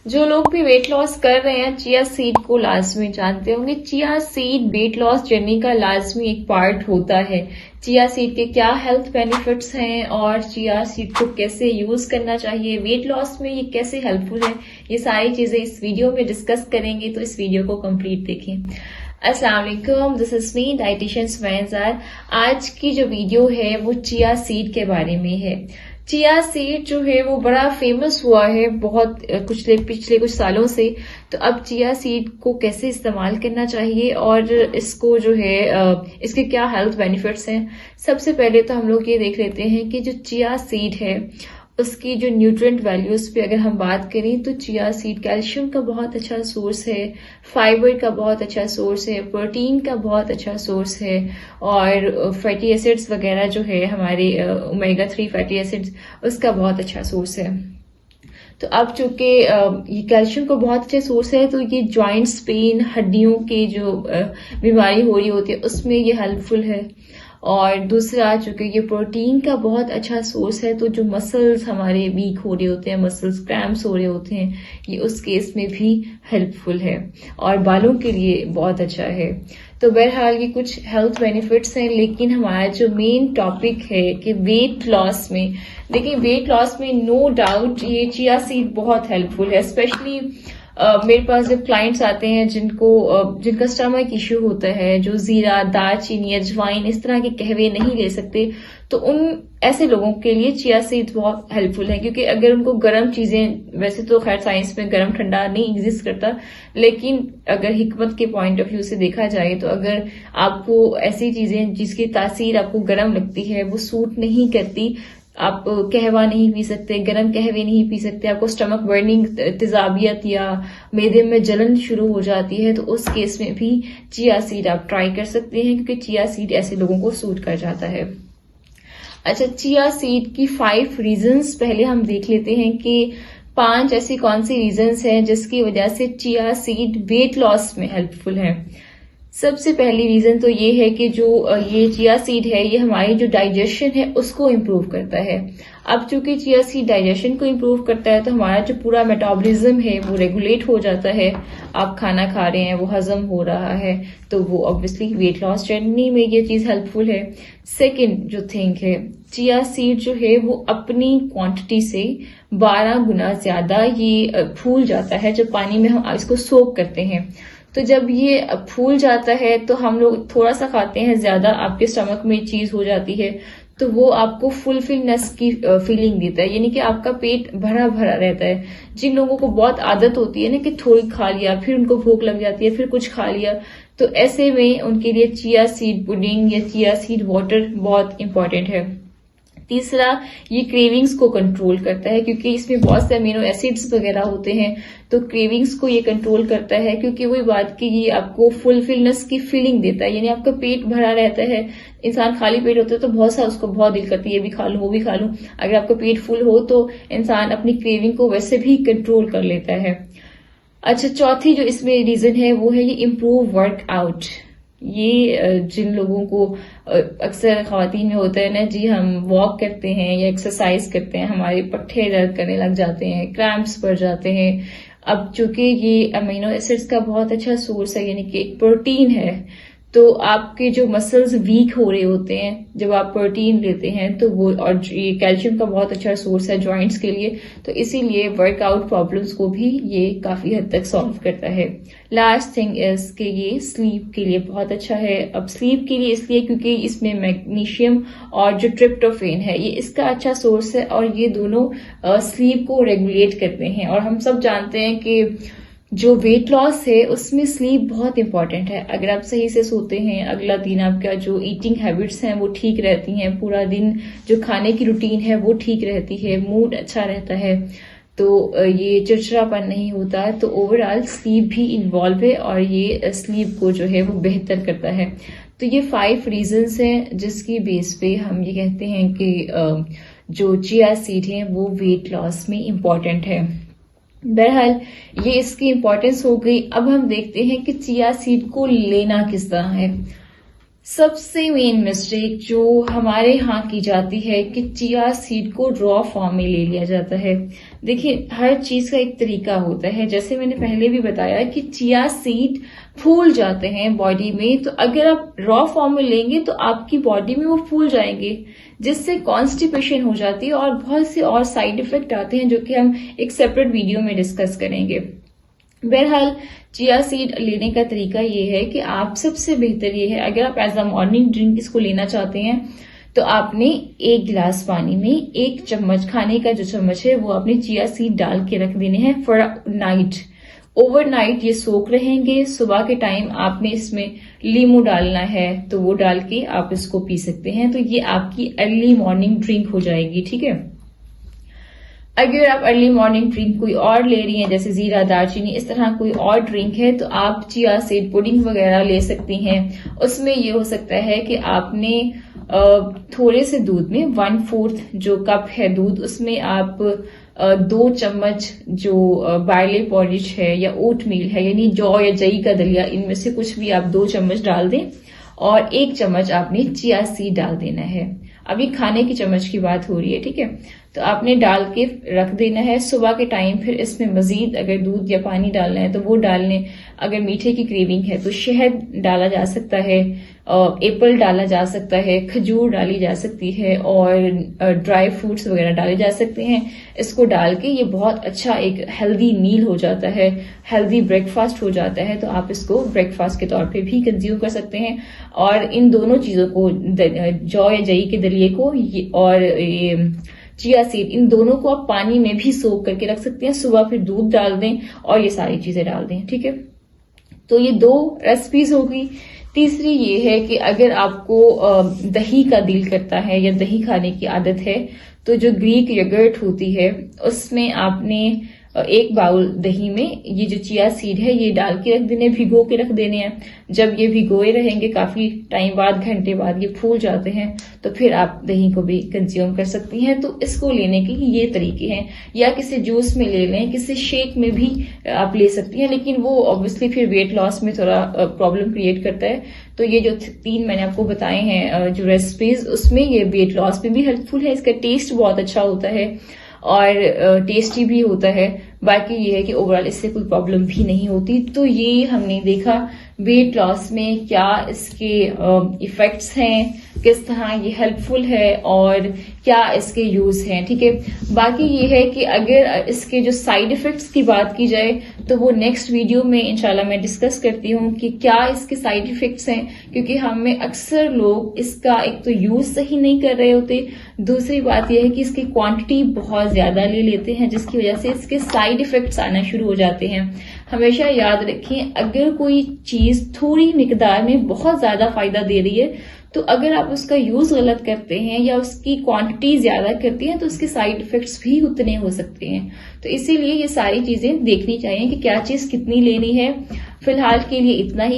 जो लोग भी वेट लॉस कर रहे हैं चिया सीड को लाजमी जानते होंगे। Chia seed weight loss journey का लाजमी एक पार्ट होता है। चिया सीड के क्या हेल्थ बेनिफिट्स हैं और चिया सीड को कैसे यूज करना चाहिए, वेट लॉस में ये कैसे हेल्पफुल है, ये सारी चीजें इस वीडियो में डिस्कस करेंगे, तो इस वीडियो को कंप्लीट देखें। अस्सलाम वालेकुम, दिस इज मी डाइटिशियन सुमैज़ार। आज की जो वीडियो है वो चिया सीड के बारे में है। चिया सीड जो है वो बड़ा फेमस हुआ है बहुत पिछले कुछ सालों से। तो अब चिया सीड को कैसे इस्तेमाल करना चाहिए और इसको जो है इसके क्या हेल्थ बेनिफिट्स हैं। सबसे पहले तो हम लोग ये देख लेते हैं कि जो चिया सीड है उसकी जो न्यूट्रिएंट वैल्यूज पे अगर हम बात करें तो चिया सीड कैल्शियम का बहुत अच्छा सोर्स है, फाइबर का बहुत अच्छा सोर्स है, प्रोटीन का बहुत अच्छा सोर्स है और फैटी एसिड्स वगैरह जो है हमारे ओमेगा 3 फैटी एसिड्स उसका बहुत अच्छा सोर्स है। तो अब चूंकि ये कैल्शियम का बहुत अच्छा सोर्स है तो ये जॉइंट्स पेन, हड्डियों के जो बीमारी हो रही होती है उसमें ये हेल्पफुल है। और दूसरा चूंकि ये प्रोटीन का बहुत अच्छा सोर्स है तो जो मसल्स हमारे वीक हो रहे होते हैं, मसल्स क्रैम्प्स हो रहे होते हैं, ये उस केस में भी हेल्पफुल है और बालों के लिए बहुत अच्छा है। तो बहरहाल ये कुछ हेल्थ बेनिफिट्स हैं, लेकिन हमारा जो मेन टॉपिक है कि वेट लॉस में, देखिए वेट लॉस में नो डाउट ये चिया सीड बहुत हेल्पफुल है। स्पेशली मेरे पास जब क्लाइंट्स आते हैं जिनका स्टमक इश्यू होता है, जो जीरा, दालचीनी, अजवाइन इस तरह के कहवे नहीं ले सकते, तो उन ऐसे लोगों के लिए चिया सीड बहुत हेल्पफुल है। क्योंकि अगर उनको गर्म चीजें, वैसे तो खैर साइंस में गर्म ठंडा नहीं एग्जिस्ट करता, लेकिन अगर हिकमत के पॉइंट ऑफ व्यू से देखा जाए तो अगर आपको ऐसी चीजें जिसकी तासीर आपको गर्म लगती है वो सूट नहीं करती, आप कहवा नहीं पी सकते, गर्म कहवे नहीं पी सकते, आपको स्टमक बर्निंग, तेजाबियत या मेदे में जलन शुरू हो जाती है, तो उस केस में भी चिया सीड आप ट्राई कर सकते हैं क्योंकि चिया सीड ऐसे लोगों को सूट कर जाता है। अच्छा, चिया सीड की 5 रीजंस पहले हम देख लेते हैं कि 5 ऐसी कौन सी रीजंस हैं जिसकी वजह से चिया सीड वेट लॉस में हेल्पफुल है। सबसे पहली रीजन तो ये है कि जो ये चिया सीड है ये हमारी जो डाइजेशन है उसको इम्प्रूव करता है। अब चूंकि चिया सीड डाइजेशन को इम्प्रूव करता है तो हमारा जो पूरा मेटाबॉलिज्म है वो रेगुलेट हो जाता है। आप खाना खा रहे हैं, वो हजम हो रहा है, तो वो ऑब्वियसली वेट लॉस जर्नी में ये चीज हेल्पफुल है। सेकेंड जो थिंग है, चिया सीड जो है वो अपनी क्वांटिटी से 12 गुना ज्यादा ये फूल जाता है जब पानी में हम इसको सोक करते हैं। तो जब ये फूल जाता है तो हम लोग थोड़ा सा खाते हैं, ज्यादा आपके स्टमक में चीज हो जाती है तो वो आपको फुलफिलनेस की फीलिंग देता है, यानी कि आपका पेट भरा भरा रहता है। जिन लोगों को बहुत आदत होती है ना कि थोड़ी खा लिया फिर उनको भूख लग जाती है, फिर कुछ खा लिया, तो ऐसे में उनके लिए चिया सीड पुडिंग या चिया सीड वाटर बहुत इंपॉर्टेंट है। तीसरा, ये क्रेविंग्स को कंट्रोल करता है क्योंकि इसमें बहुत से अमीनो एसिड्स वगैरह होते हैं, तो क्रेविंग्स को ये कंट्रोल करता है क्योंकि वही बात कि ये आपको फुलफिलनेस की फीलिंग देता है, यानी आपका पेट भरा रहता है। इंसान खाली पेट होता है तो बहुत सा उसको बहुत दिल करती है ये भी खा लूं वो भी खा लूं। अगर आपका पेट फुल हो तो इंसान अपनी क्रेविंग को वैसे भी कंट्रोल कर लेता है। अच्छा, चौथी जो इसमें रीजन है वो है ये इम्प्रूव वर्कआउट। ये जिन लोगों को अक्सर खवातीन में होता है ना जी, हम वॉक करते हैं या एक्सरसाइज करते हैं, हमारे पट्टे दर्द करने लग जाते हैं, क्रैम्प्स पड़ जाते हैं। अब चूंकि ये अमीनो एसिड्स का बहुत अच्छा सोर्स है, यानी कि प्रोटीन है, तो आपके जो मसल्स वीक हो रहे होते हैं जब आप प्रोटीन लेते हैं तो वो, और ये कैल्शियम का बहुत अच्छा सोर्स है जॉइंट्स के लिए, तो इसीलिए वर्कआउट प्रॉब्लम्स को भी ये काफी हद तक सॉल्व करता है। लास्ट थिंग इज कि ये स्लीप के लिए बहुत अच्छा है। अब स्लीप के लिए इसलिए क्योंकि इसमें मैग्नीशियम और जो ट्रिप्टोफेन है ये इसका अच्छा सोर्स है और ये दोनों स्लीप को रेगुलेट करते हैं। और हम सब जानते हैं कि जो वेट लॉस है उसमें स्लीप बहुत इंपॉर्टेंट है। अगर आप सही से सोते हैं, अगला दिन आपका जो ईटिंग हैबिट्स हैं वो ठीक रहती हैं, पूरा दिन जो खाने की रूटीन है वो ठीक रहती है, मूड अच्छा रहता है, तो ये चिड़चिड़ापन नहीं होता, तो ओवरऑल स्लीप भी इन्वॉल्व है और ये स्लीप को जो है वो बेहतर करता है। तो ये 5 रीजंस हैं जिसकी बेस पे हम ये कहते हैं कि जो चिया सीड है वो वेट लॉस में इम्पॉर्टेंट है। बहरहाल ये इसकी इम्पोर्टेंस हो गई। अब हम देखते हैं कि चिया सीड को लेना किस तरह है। सबसे मेन मिस्टेक जो हमारे यहाँ की जाती है कि चिया सीड को रॉ फॉर्म में ले लिया जाता है। देखिए, हर चीज का एक तरीका होता है। जैसे मैंने पहले भी बताया कि चिया सीड फूल जाते हैं बॉडी में, तो अगर आप रॉ फॉर्म में लेंगे तो आपकी बॉडी में वो फूल जाएंगे, जिससे कॉन्स्टिपेशन हो जाती है और बहुत से और साइड इफेक्ट आते हैं, जो कि हम एक सेपरेट वीडियो में डिस्कस करेंगे। बहरहाल चिया सीड लेने का तरीका ये है कि आप सबसे बेहतर ये है, अगर आप एज अ मॉर्निंग ड्रिंक इसको लेना चाहते हैं तो आपने 1 गिलास पानी में 1 चम्मच, खाने का जो चम्मच है वो आपने चिया सीड डाल के रख देने हैं फॉर नाइट। ओवरनाइट ये सोख रहेंगे। सुबह के टाइम आपने इसमें लीमू डालना है तो वो डाल के आप इसको पी सकते हैं। तो ये आपकी अर्ली मॉर्निंग ड्रिंक हो जाएगी, ठीक है। अगर आप अर्ली मॉर्निंग ड्रिंक कोई और ले रही हैं, जैसे जीरा, दालचीनी, इस तरह कोई और ड्रिंक है, तो आप चिया सीड पुडिंग वगैरह ले सकती हैं। उसमें ये हो सकता है कि आपने थोड़े से दूध में 1/4 जो कप है दूध, उसमें आप 2 चम्मच जो बार्ले पॉरिज है या ओट मील है, यानी जौ या जई का दलिया, इनमें से कुछ भी आप 2 चम्मच डाल दें और 1 चम्मच आपने चिया सीड डाल देना है। अभी खाने की चम्मच की बात हो रही है, ठीक है। तो आपने डाल के रख देना है। सुबह के टाइम फिर इसमें मजीद अगर दूध या पानी डालना है तो वो डाल लें। अगर मीठे की क्रेविंग है तो शहद डाला जा सकता है, एप्पल डाला जा सकता है, खजूर डाली जा सकती है और ड्राई फ्रूट्स वगैरह डाले जा सकते हैं। इसको डाल के ये बहुत अच्छा एक हेल्दी मील हो जाता है, हेल्दी ब्रेकफास्ट हो जाता है। तो आप इसको ब्रेकफास्ट के तौर पे भी कंज्यूम कर सकते हैं। और इन दोनों चीजों को, जौ या जई के दलिए को और ये चिया सीड, इन दोनों को आप पानी में भी सोख करके रख सकते हैं। सुबह फिर दूध डाल दें और ये सारी चीजें डाल दें, ठीक है। तो ये 2 रेसिपीज हो गई। तीसरी ये है कि अगर आपको दही का दिल करता है या दही खाने की आदत है, तो जो ग्रीक योगर्ट होती है उसमें आपने 1 बाउल दही में ये जो चिया सीड है ये डाल के रख देने, भिगो के रख देने हैं। जब ये भिगोए रहेंगे काफी टाइम बाद, घंटे बाद ये फूल जाते हैं, तो फिर आप दही को भी कंज्यूम कर सकती हैं। तो इसको लेने के ये तरीके हैं। या किसी जूस में ले लें, किसी शेक में भी आप ले सकती हैं, लेकिन वो ऑब्वियसली फिर वेट लॉस में थोड़ा प्रॉब्लम क्रिएट करता है। तो ये जो 3 मैंने आपको बताए हैं जो रेसिपीज, उसमें ये वेट लॉस में भी हेल्पफुल है। इसका टेस्ट बहुत अच्छा होता है और टेस्टी भी होता है। बाकी ये है कि ओवरऑल इससे कोई प्रॉब्लम भी नहीं होती। तो ये हमने देखा वेट लॉस में क्या इसके इफेक्ट्स हैं, किस तरह ये हेल्पफुल है और क्या इसके यूज हैं, ठीक है। बाकी ये है कि अगर इसके जो साइड इफेक्ट्स की बात की जाए तो वो नेक्स्ट वीडियो में इंशाल्लाह मैं डिस्कस करती हूँ कि क्या इसके साइड इफेक्ट्स हैं, क्योंकि हम में अक्सर लोग इसका एक तो यूज सही नहीं कर रहे होते, दूसरी बात यह है कि इसकी क्वांटिटी बहुत ज्यादा ले लेते हैं, जिसकी वजह से इसके साइड इफेक्ट्स आना शुरू हो जाते हैं। हमेशा याद रखें, अगर कोई चीज थोड़ी मिकदार में बहुत ज्यादा फायदा दे रही है, तो अगर आप उसका यूज गलत करते हैं या उसकी क्वांटिटी ज्यादा करती हैं तो उसके साइड इफेक्ट्स भी उतने हो सकते हैं। तो इसीलिए ये सारी चीजें देखनी चाहिए कि क्या चीज कितनी लेनी है। फिलहाल के लिए इतना ही।